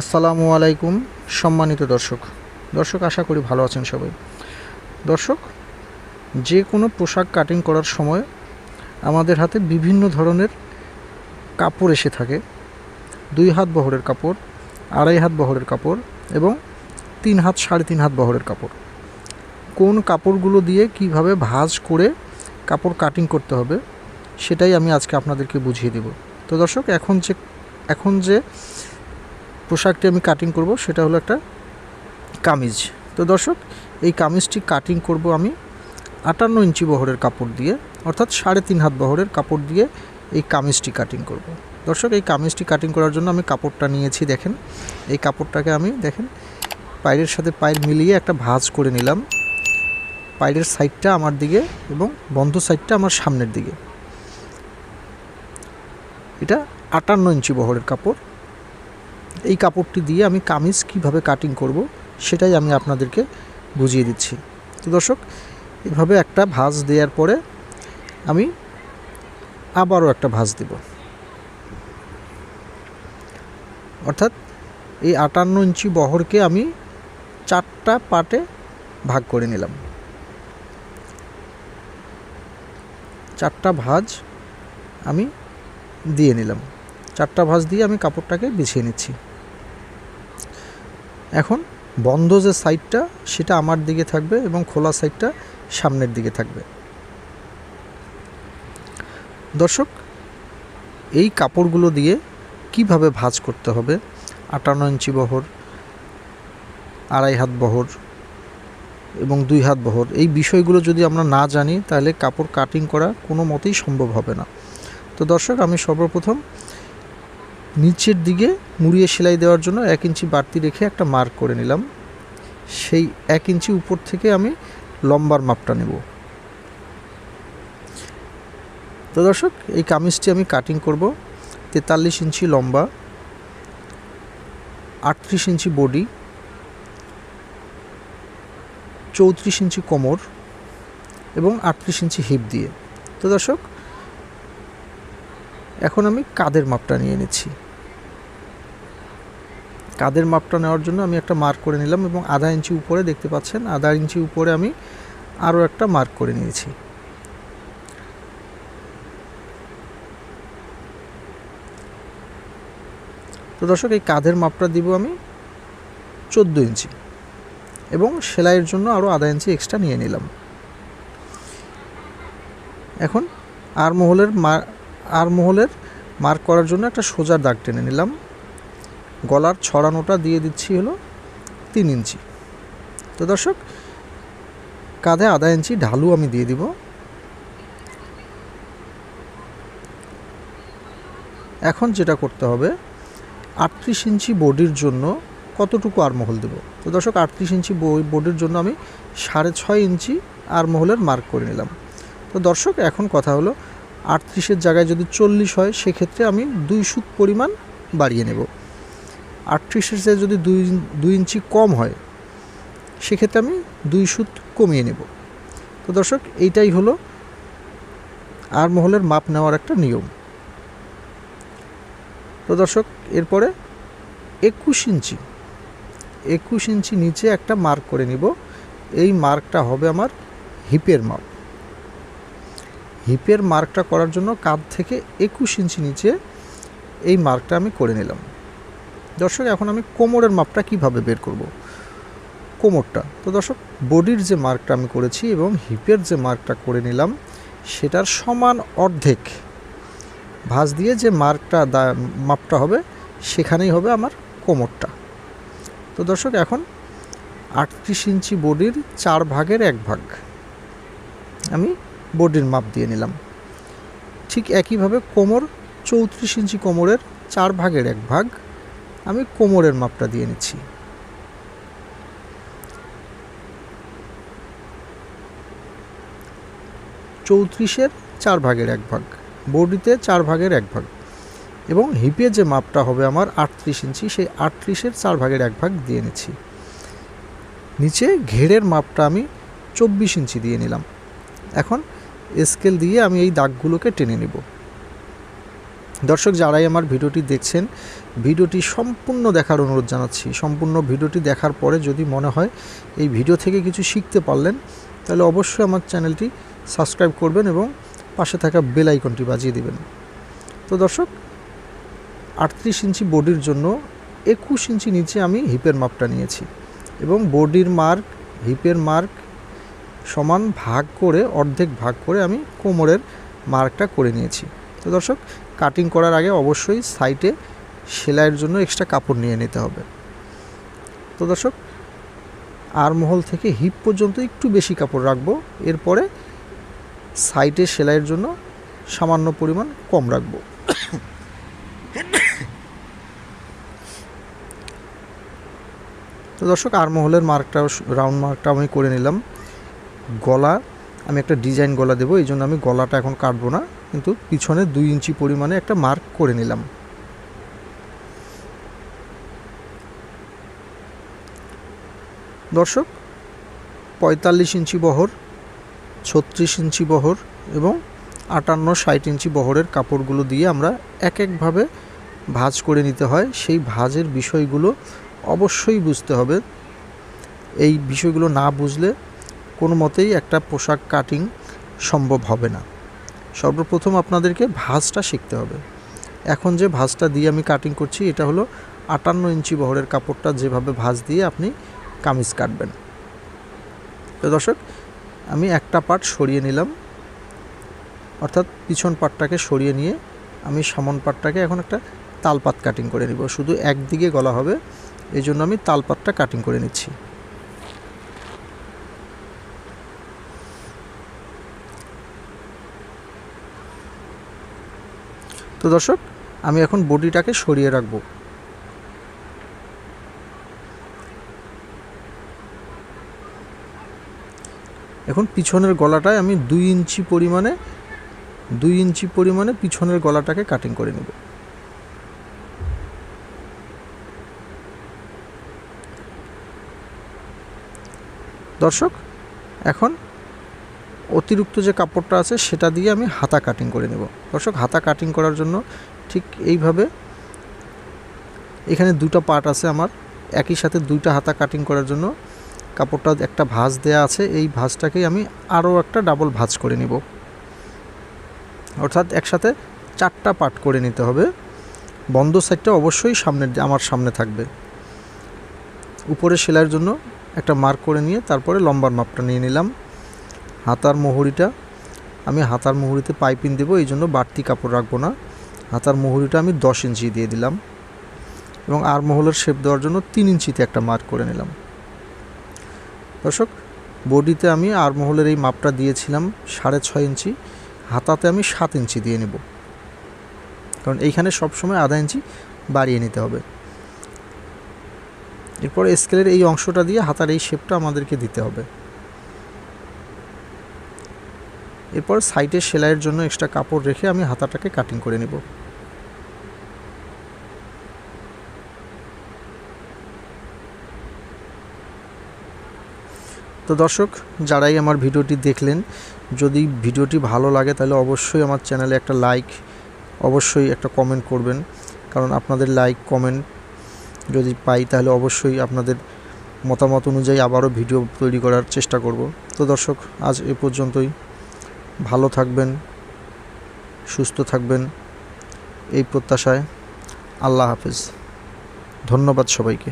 আসসালামু আলাইকুম সম্মানিত দর্শক আশা করি ভালো আছেন সবাই। দর্শক, যে কোনো পোশাক কাটিং করার সময় আমাদের হাতে বিভিন্ন ধরনের কাপড় এসে থাকে। 2 হাত বহরের কাপড়, 2.5 হাত বহরের কাপড় এবং 3 হাত 3.5 হাত বহরের কাপড়। কোন কাপড়গুলো দিয়ে কিভাবে ভাঁজ করে কাপড় কাটিং করতে হবে সেটাই আমি আজকে আপনাদেরকে বুঝিয়ে দেব। তো দর্শক, এখন যে পোশাকটি আমি কাটিং করব সেটা হলো একটা কামিজ। তো দর্শক, এই কামিজটি কাটিং করব আমি 58 ইঞ্চি বহরের কাপড় দিয়ে, অর্থাৎ 3.5 হাত বহরের কাপড় দিয়ে এই কামিজটি কাটিং করব। দর্শক, এই কামিজটি কাটিং করার জন্য আমি কাপড়টা নিয়েছি। দেখেন, এই কাপড়টাকে আমি পায়ের সাথে পায়ের মিলিয়ে একটা ভাঁজ করে নিলাম। পায়ের সাইডটা আমার দিকে এবং বন্ধ সাইডটা আমার সামনের দিকে। এটা 58 ইঞ্চি বহরের কাপড়। এই কাপড়টি দিয়ে আমি কামিজ কিভাবে কাটিং করব সেটাই আমি আপনাদেরকে বুঝিয়ে দিচ্ছি। তো দর্শক, এভাবে একটা ভাঁজ দেওয়ার পরে আমি আবারও একটা ভাঁজ দেব, অর্থাৎ এই 58 ইঞ্চি বহরকে আমি 4টা পার্টে ভাগ করে নিলাম। 4টা ভাঁজ আমি দিয়ে নিলাম। 4টা ভাঁজ দিয়ে আমি কাপড়টাকে বিছিয়ে নিচ্ছি। এখন বন্ধ যে সাইডটা সেটা আমার দিকে থাকবে এবং খোলা সাইডটা সামনের দিকে থাকবে। দর্শক, এই কাপড়গুলো দিয়ে কিভাবে ভাঁজ করতে হবে, 58 ইঞ্চি বহর, 2.5 হাত বহর এবং 2 হাত বহর, এই বিষয়গুলো যদি আমরা না জানি তাহলে কাপড় কাটিং করা কোনো মতেই সম্ভব হবে না। তো দর্শক, আমি সর্বপ্রথম নিচের দিকে মুড়িয়ে সেলাই দেওয়ার জন্য 1 ইঞ্চি বাড়তি রেখে একটা মার্ক করে নিলাম। সেই 1 ইঞ্চি উপর থেকে আমি লম্বার মাপটা নেব। তো দর্শক, এই কামিজটি আমি কাটিং করব 43 ইঞ্চি লম্বা, 38 ইঞ্চি বডি, 34 ইঞ্চি কোমর এবং 38 ইঞ্চি হিপ দিয়ে। তো দর্শক, এখন আমি কাঁধের মাপটা নিয়ে নিচ্ছি। কাঁধের মাপটা নেওয়ার জন্য আমি একটা মার্ক করে নিলাম এবং 1/2 ইঞ্চি উপরে দেখতে পাচ্ছেন, 1/2 ইঞ্চি উপরে আমি আরও একটা মার্ক করে নিয়েছি। তো দর্শক, এই কাঁধের মাপটা দিব আমি 14 ইঞ্চি এবং সেলাইয়ের জন্য আরও 1/2 ইঞ্চি এক্সট্রা নিয়ে নিলাম। এখন আর্মহোলের মার্ক করার জন্য একটা সোজা দাগ টেনে নিলাম। গলার ছড়ানোটা দিয়ে দিচ্ছি হলো 3 ইঞ্চি। তো দর্শক, কাঁধে 1/2 ইঞ্চি ঢালু আমি দিয়ে দিব। এখন যেটা করতে হবে, 38 ইঞ্চি বডির জন্য কতটুকু আর্মহোল দেব। তো দর্শক, 38 ইঞ্চি বডির জন্য আমি 6.5 ইঞ্চি আর্মহোলের মার্ক করে নিলাম। তো দর্শক, এখন কথা হলো 38-এর জায়গায় যদি 40 হয় সেক্ষেত্রে আমি 2 সুত পরিমাণ বাড়িয়ে নেব। 38-এর চেয়ে যদি 2 ইঞ্চি কম হয় সেক্ষেত্রে আমি 2 সুত কমিয়ে নেব। তো দর্শক, এইটাই হলো আর্মহোলের মাপ নেওয়ার একটা নিয়ম। তো দর্শক, এরপরে 21 ইঞ্চি নিচে একটা মার্ক করে নিব। এই মার্কটা হবে আমার হিপের মাপ। হিপের মার্কটা করার জন্য কাঁধ থেকে 21 ইঞ্চি নিচে এই মার্কটা আমি করে নিলাম। দর্শক, এখন আমি কোমরের মাপটা কিভাবে বের করব, কোমরটা। তো দর্শক, বডির যে মার্কটা আমি করেছি এবং হিপের যে মার্কটা করে নিলাম সেটার সমান অর্ধেক ভাঁজ দিয়ে যে মাপটা হবে সেখানেই হবে আমার কোমরটা। তো দর্শক, এখন 38 ইঞ্চি বডির 4 ভাগের 1 ভাগ আমি বডির মাপ দিয়ে নিলাম। ঠিক একইভাবে কোমর 34 ইঞ্চি কোমরের 4 ভাগের 1 ভাগ আমি কোমরের মাপটা দিয়ে নিচ্ছি। চৌত্রিশের 4 ভাগের 1 ভাগ, বডিতে 4 ভাগের 1 ভাগ এবং হিপে যে মাপটা হবে আমার 38 ইঞ্চি, সেই 38-এর 4 ভাগের 1 ভাগ দিয়ে নিচ্ছি। নিচে ঘেরের মাপটা আমি 24 ইঞ্চি দিয়ে নিলাম। এখন স্কেল দিয়ে আমি এই দাগগুলোকে টেনে নিব। দর্শক যারাই আমার ভিডিওটি দেখছেন, ভিডিওটি সম্পূর্ণ দেখার অনুরোধ জানাচ্ছি। সম্পূর্ণ ভিডিওটি দেখার পরে যদি মনে হয় এই ভিডিও থেকে কিছু শিখতে পারলেন, তাহলে অবশ্যই আমার চ্যানেলটি সাবস্ক্রাইব করবেন এবং পাশে থাকা বেল আইকনটি বাজিয়ে দিবেন। তো দর্শক 38 ইঞ্চি বডির জন্য 21 ইঞ্চি নিচে আমি হিপের মাপটা নিয়েছি এবং বডির মার্ক হিপের মার্ক সমান ভাগ করে অর্ধেক ভাগ করে আমি কোমরের মার্কটা করে নিয়েছি। তো দর্শক কাটিং করার আগে অবশ্যই সাইডে সেলাইয়ের জন্য এক্সট্রা কাপড় নিয়ে নিতে হবে। তো দর্শক আর্মহোল থেকে হিপ পর্যন্ত একটু বেশি কাপড় রাখবো, এরপরে সাইডে সেলাইয়ের জন্য সামান্য পরিমাণ কম রাখবো। তো দর্শক আর্মহোলের মার্কটা রাউন্ড মার্কটা আমি করে নিলাম। গলা আমি একটা ডিজাইন গলা দেবো, এই জন্য আমি গলাটা এখন কাটবো না, কিন্তু পিছনে 2 ইঞ্চি পরিমাণে একটা মার্ক করে নিলাম। দর্শক 45 ইঞ্চি বহর, 36 ইঞ্চি বহর এবং 58-60 ইঞ্চি বহরের কাপড়গুলো দিয়ে আমরা এক একভাবে ভাঁজ করে নিতে হয়। সেই ভাঁজের বিষয়গুলো অবশ্যই বুঝতে হবে। এই বিষয়গুলো না বুঝলে কোনো মতেই একটা পোশাক কাটিং সম্ভব হবে না। সর্বপ্রথম আপনাদেরকে ভাঁজটা শিখতে হবে। এখন যে ভাঁজটা দিয়ে আমি কাটিং করছি এটা হলো 58 ইঞ্চি বহরের কাপড়টা যেভাবে ভাঁজ দিয়ে আপনি কামিজ কাটবেন। তো দর্শক আমি একটা পার্ট সরিয়ে নিলাম, অর্থাৎ পিছন পাটটাকে সরিয়ে নিয়ে আমি সামন পাটটাকে এখন একটা তালপাত কাটিং করে নিব। শুধু একদিকে গলা হবে, এই জন্য আমি তালপাতটা কাটিং করে নিচ্ছি। তো দর্শক আমি এখন বডিটাকে সরিয়ে রাখবো। এখন পিছনের গলাটায় আমি 2 ইঞ্চি পরিমাণে পিছনের গলাটাকে কাটিং করে নেব। দর্শক এখন অতিরিক্ত যে কাপড়টা আছে সেটা দিয়ে আমি হাতা কাটিং করে নেব। দর্শক হাতা কাটিং করার জন্য ঠিক এইভাবে এখানে 2টা পার্ট আছে আমার, একই সাথে 2টা হাতা কাটিং করার জন্য কাপড়টা একটা ভাঁজ দেয়া আছে, এই ভাঁজটাকেই আমি আরও একটা ডাবল ভাঁজ করে নিব, অর্থাৎ একসাথে 4টা পার্ট করে নিতে হবে। বন্ধ সাইডটা অবশ্যই আমার সামনে থাকবে। উপরে সেলাইয়ের জন্য একটা মার্ক করে নিয়ে তারপরে লম্বার মাপটা নিয়ে নিলাম। হাতার মুহুরিটা আমি হাতার মুহুরিতে পাইপিং দেবো, এই জন্য বাড়তি কাপড় রাখবো না। হাতার মুহুরিটা আমি 10 ইঞ্চি দিয়ে দিলাম এবং আর্মহোলের শেপ দেওয়ার জন্য 3 ইঞ্চিতে একটা মার্ক করে নিলাম। দর্শক বডিতে আমি আর্মহোলের এই মাপটা দিয়েছিলাম 6.5 ইঞ্চি, হাতাতে আমি 7 ইঞ্চি দিয়ে নেব, কারণ এইখানে সবসময় আধা ইঞ্চি বাড়িয়ে নিতে হবে। এরপর স্কেলের এই অংশটা দিয়ে হাতার এই শেপটা আমাদেরকে দিতে হবে। এরপর সাইডে সেলাইয়ের জন্য এক্সট্রা কাপড় রেখে আমি হাতাটাকে কাটিং করে নেব। তো দর্শক যারাই আমার ভিডিওটি দেখলেন, যদি ভিডিওটি ভালো লাগে তাহলে অবশ্যই আমার চ্যানেলে একটা লাইক, অবশ্যই একটা কমেন্ট করবেন, কারণ আপনাদের লাইক কমেন্ট যদি পাই তাহলে অবশ্যই আপনাদের মতামত অনুযায়ী আবারও ভিডিও তৈরি করার চেষ্টা করব। তো দর্শক আজ এ পর্যন্তই। ভালো থাকবেন, সুস্থ থাকবেন এই প্রত্যাশায়। আল্লাহ হাফেজ। ধন্যবাদ সবাইকে।